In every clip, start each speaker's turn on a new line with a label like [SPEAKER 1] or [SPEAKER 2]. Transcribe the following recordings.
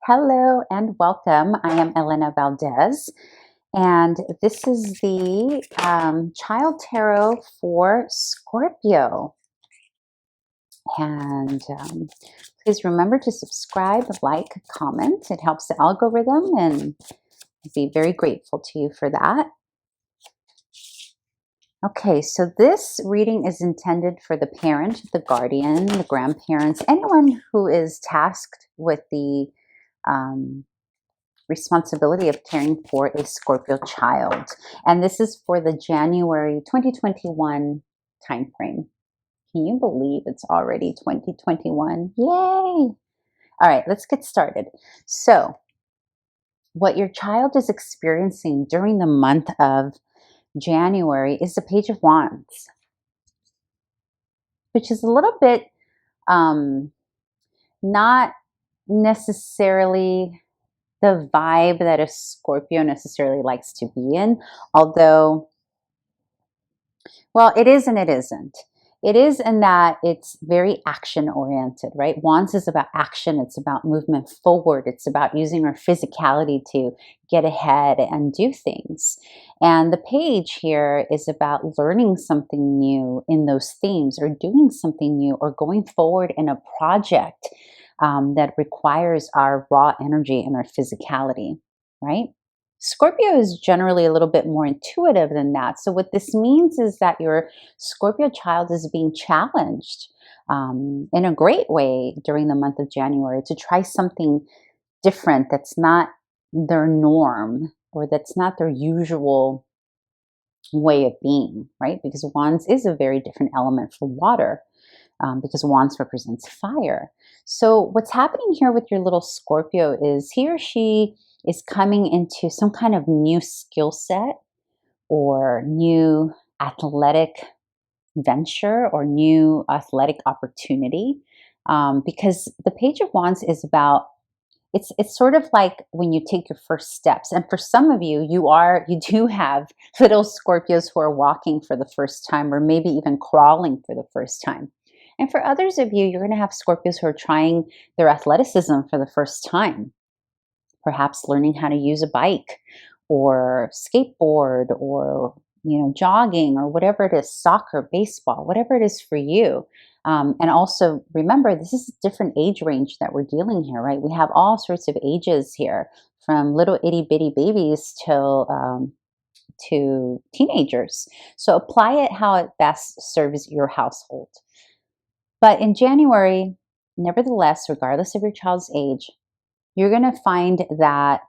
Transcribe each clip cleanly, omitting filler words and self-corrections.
[SPEAKER 1] Hello and welcome. I am Elena Valdez, and this is the Child Tarot for Scorpio. And please remember to subscribe, like, comment. It helps the algorithm, and I'd be very grateful to you for that. Okay, so this reading is intended for the parent, the guardian, the grandparents, anyone who is tasked with the responsibility of caring for a Scorpio child. And this is for the January 2021 time frame. Can you believe it's already 2021? Yay! All right, let's get started. So, what your child is experiencing during the month of January is the Page of Wands, which is a little bit not necessarily the vibe that a Scorpio necessarily likes to be in, although, well, it is and it isn't. It is in that it's very action oriented, right? Wands is about action. It's about movement forward. It's about using our physicality to get ahead and do things. And the page here is about learning something new in those themes, or doing something new, or going forward in a project that requires our raw energy and our physicality, right? Scorpio is generally a little bit more intuitive than that. So what this means is that your Scorpio child is being challenged in a great way during the month of January to try something different that's not their norm, or that's not their usual way of being, right? Because Wands is a very different element for water, because Wands represents fire. So what's happening here with your little Scorpio is he or she is coming into some kind of new skill set or new athletic venture or new athletic opportunity, because the Page of Wands is about, it's sort of like when you take your first steps. And for some of you, you do have little Scorpios who are walking for the first time, or maybe even crawling for the first time. And for others of you, you're going to have Scorpios who are trying their athleticism for the first time, perhaps learning how to use a bike or skateboard, or jogging, or whatever it is, soccer, baseball, whatever it is for you. And also remember, this is a different age range that we're dealing here, right? We have all sorts of ages here, from little itty bitty babies till to teenagers. So apply it how it best serves your household. But in January, nevertheless, regardless of your child's age, you're going to find that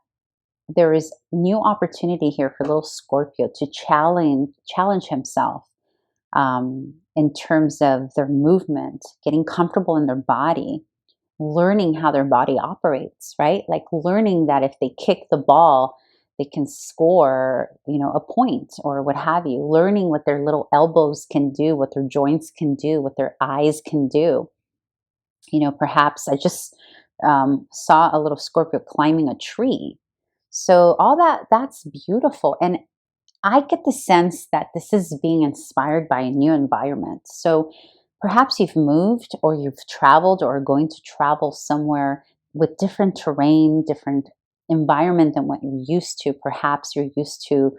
[SPEAKER 1] there is new opportunity here for little Scorpio to challenge himself in terms of their movement, getting comfortable in their body, learning how their body operates, right? Like learning that if they kick the ball, they can score, a point or what have you. Learning what their little elbows can do, what their joints can do, what their eyes can do. Perhaps I just saw a little Scorpio climbing a tree. So all that's beautiful. And I get the sense that this is being inspired by a new environment. So perhaps you've moved, or you've traveled, or are going to travel somewhere with different terrain, different environment than what you're used to. Perhaps you're used to,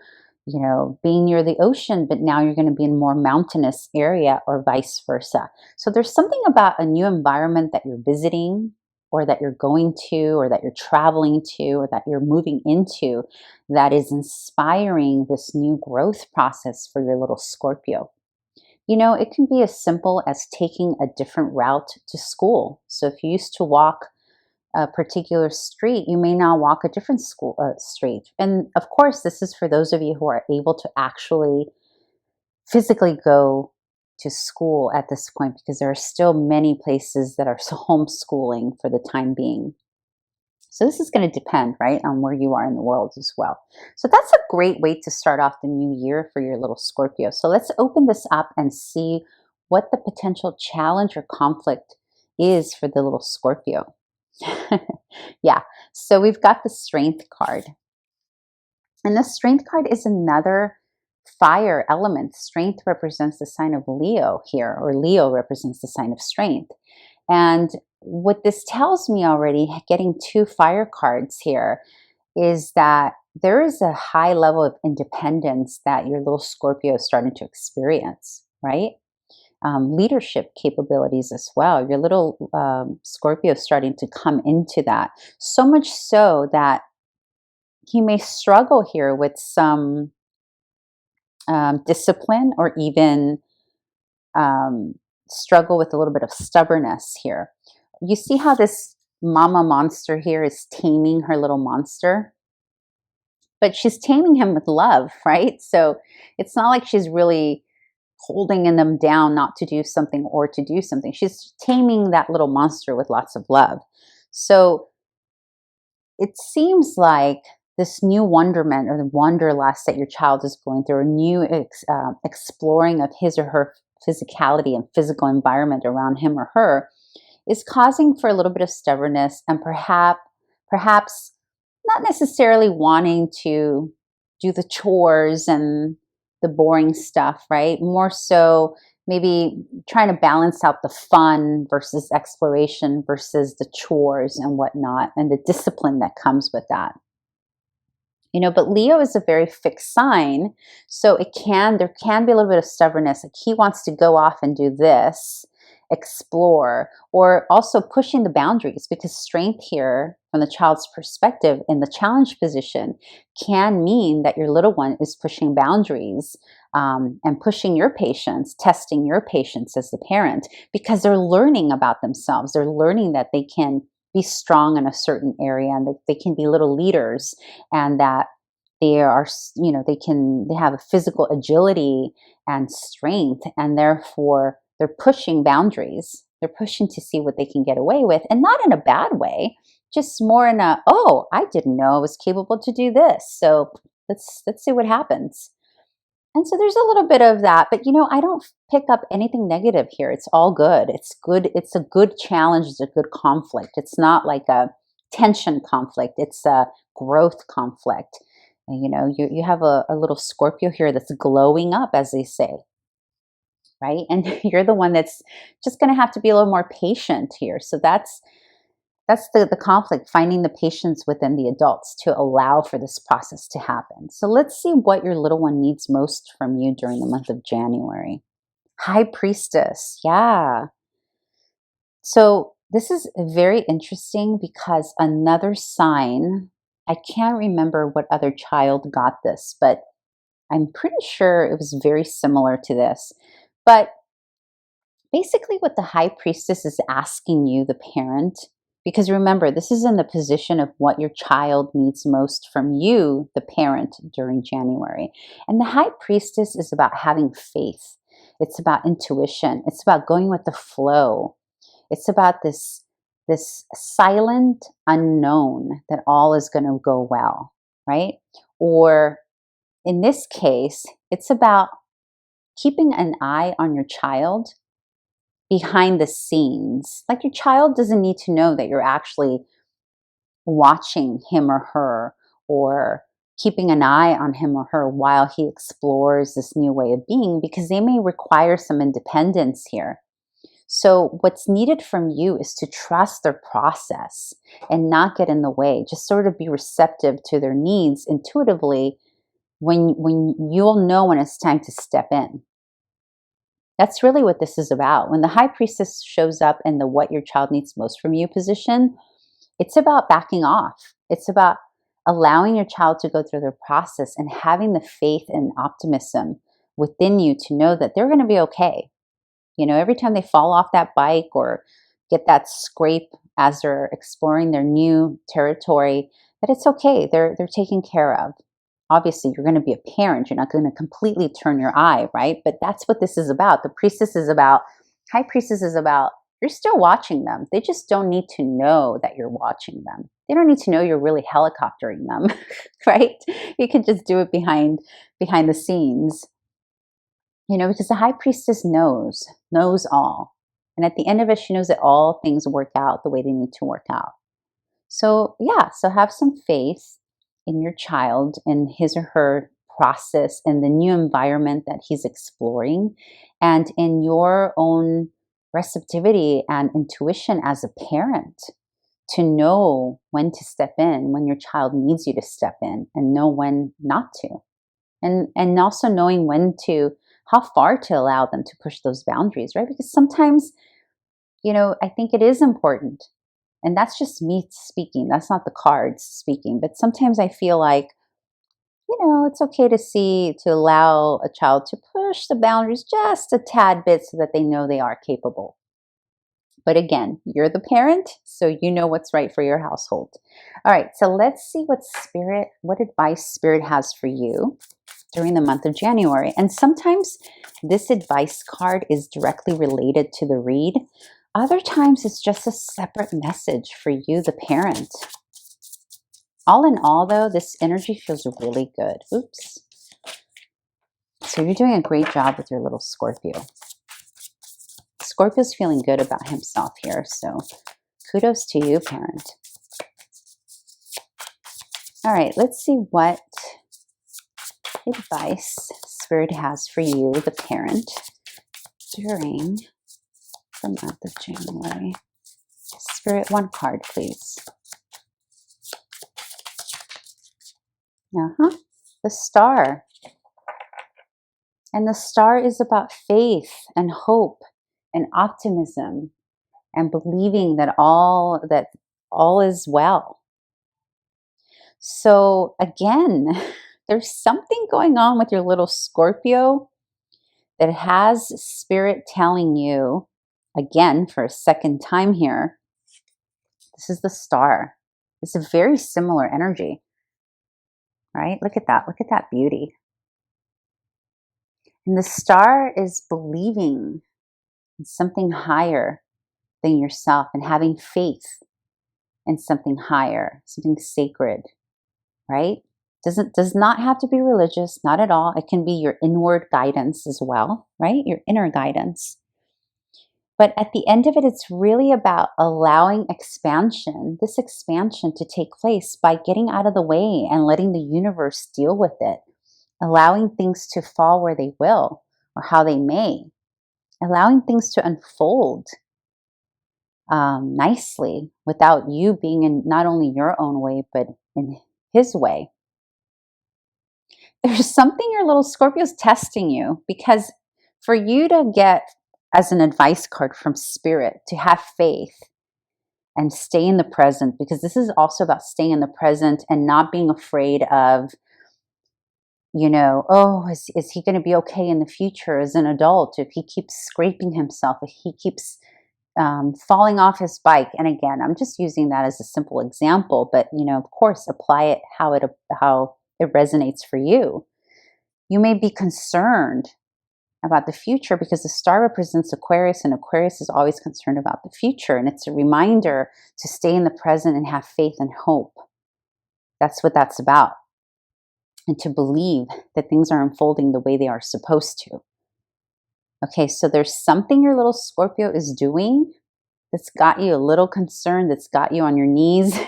[SPEAKER 1] being near the ocean, but now you're going to be in more mountainous area, or vice versa. So there's something about a new environment that you're visiting, or that you're going to, or that you're traveling to, or that you're moving into, that is inspiring this new growth process for your little Scorpio. It can be as simple as taking a different route to school. So if you used to walk a particular street, you may now walk a different street. And of course, this is for those of you who are able to actually physically go to school at this point, because there are still many places that are homeschooling for the time being. So this is going to depend, right, on where you are in the world as well. So that's a great way to start off the new year for your little Scorpio. So let's open this up and see what the potential challenge or conflict is for the little Scorpio. Yeah, so we've got the Strength card. And the Strength card is another fire element. Strength represents the sign of Leo here, or Leo represents the sign of strength. And what this tells me already, getting 2 fire cards here, is that there is a high level of independence that your little Scorpio is starting to experience, right? Leadership capabilities as well. Your little Scorpio is starting to come into that. So much so that he may struggle here with some discipline, or even um, struggle with a little bit of stubbornness here. You see how this mama monster here is taming her little monster? But she's taming him with love, right? So it's not like she's really holding them down not to do something or to do something. She's taming that little monster with lots of love. So it seems like this new wonderment, or the wanderlust that your child is going through, a new exploring of his or her physicality and physical environment around him or her, is causing for a little bit of stubbornness, and perhaps not necessarily wanting to do the chores and the boring stuff, right? More so maybe trying to balance out the fun versus exploration versus the chores and whatnot, and the discipline that comes with that. But Leo is a very fixed sign, so there can be a little bit of stubbornness. Like, he wants to go off and do this, explore, or also pushing the boundaries, because strength here, from the child's perspective in the challenge position, can mean that your little one is pushing boundaries, and pushing your patience, testing your patience as the parent, because they're learning about themselves. They're learning that they can be strong in a certain area, and they can be little leaders, and that they are, they have a physical agility and strength, and therefore they're pushing boundaries. They're pushing to see what they can get away with, and not in a bad way, just more in a, oh, I didn't know I was capable to do this, so let's see what happens. And so there's a little bit of that, but I don't pick up anything negative here. It's all good. It's good. It's a good challenge. It's a good conflict. It's not like a tension conflict. It's a growth conflict. And, you have a little Scorpio here that's glowing up, as they say, right? And you're the one that's just going to have to be a little more patient here. So that's the conflict, finding the patience within the adults to allow for this process to happen. So let's see what your little one needs most from you during the month of January. High Priestess, yeah. So this is very interesting, because another sign, I can't remember what other child got this, but I'm pretty sure it was very similar to this. But basically, what the High Priestess is asking you, the parent, because remember, this is in the position of what your child needs most from you, the parent, during January. And the High Priestess is about having faith. It's about intuition. It's about going with the flow. It's about this silent unknown that all is going to go well, right? Or in this case, it's about keeping an eye on your child behind the scenes. Like, your child doesn't need to know that you're actually watching him or her, or keeping an eye on him or her while he explores this new way of being, because they may require some independence here. So what's needed from you is to trust their process and not get in the way. Just sort of be receptive to their needs intuitively, when you'll know when it's time to step in. That's really what this is about. When the High Priestess shows up in the what your child needs most from you position, it's about backing off. It's about allowing your child to go through their process, and having the faith and optimism within you to know that they're going to be okay. Every time they fall off that bike or get that scrape as they're exploring their new territory, that it's okay. They're taken care of. Obviously, you're going to be a parent. You're not going to completely turn your eye, right? But that's what this is about. The priestess is about, High Priestess is about, you're still watching them. They just don't need to know that you're watching them. They don't need to know you're really helicoptering them, right? You can just do it behind the scenes. Because the High Priestess knows all. And at the end of it, she knows that all things work out the way they need to work out. So yeah, so have some faith in your child and his or her process and the new environment that he's exploring, and in your own receptivity and intuition as a parent to know when to step in, when your child needs you to step in, and know when not to. And also knowing when to, how far to allow them to push those boundaries, right? Because sometimes, I think it is important. And that's just me speaking. That's not the cards speaking. But sometimes I feel like, it's okay to allow a child to push the boundaries just a tad bit so that they know they are capable. But again, you're the parent, so you know what's right for your household. All right, so let's see what advice Spirit has for you during the month of January. And sometimes this advice card is directly related to the read. Other times it's just a separate message for you, the parent. All in all, though, this energy feels really good. Oops. So you're doing a great job with your little Scorpio. Scorpio's feeling good about himself here, so kudos to you, parent. All right, let's see what advice Spirit has for you, the parent, during the month of January. Spirit, one card, please. The Star. And the Star is about faith and hope and optimism and believing that all is well. So again, there's something going on with your little Scorpio that has Spirit telling you, again, for a second time here, this is the Star. It's a very similar energy, right? Look at that. Look at that beauty. And the Star is believing in something higher than yourself and having faith in something higher, something sacred, right? Does not have to be religious, not at all. It can be your inward guidance as well, right? Your inner guidance. But at the end of it, it's really about allowing this expansion to take place by getting out of the way and letting the universe deal with it, allowing things to fall where they will or how they may, allowing things to unfold nicely without you being in not only your own way, but in his way. There's something your little Scorpio's testing you, because for you to get, as an advice card from Spirit, to have faith and stay in the present, because this is also about staying in the present and not being afraid of, is he going to be okay in the future as an adult if he keeps scraping himself, if he keeps falling off his bike. And again, I'm just using that as a simple example, but of course, apply it how it resonates for you. You may be concerned about the future because the Star represents Aquarius, and Aquarius is always concerned about the future. And it's a reminder to stay in the present and have faith and hope. That's what that's about. And to believe that things are unfolding the way they are supposed to. Okay, so there's something your little Scorpio is doing that's got you a little concerned, that's got you on your knees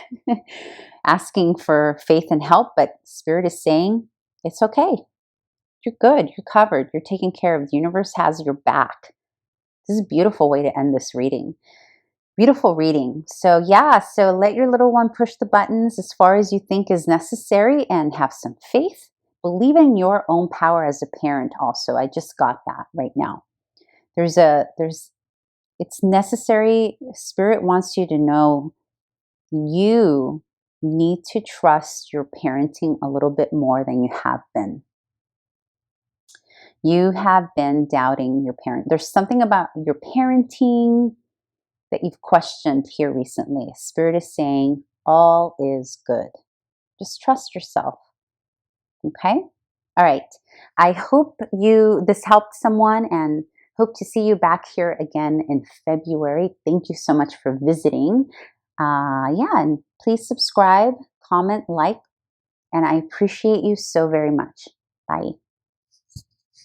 [SPEAKER 1] asking for faith and help, but Spirit is saying, it's okay. You're good. You're covered. You're taken care of. The universe has your back. This is a beautiful way to end this reading. Beautiful reading. So let your little one push the buttons as far as you think is necessary and have some faith. Believe in your own power as a parent also. I just got that right now. It's necessary. Spirit wants you to know you need to trust your parenting a little bit more than you have been. You have been doubting your parent. There's something about your parenting that you've questioned here recently. Spirit is saying all is good. Just trust yourself. Okay? All right. I hope this helped someone, and hope to see you back here again in February. Thank you so much for visiting. And please subscribe, comment, like, and I appreciate you so very much. Bye.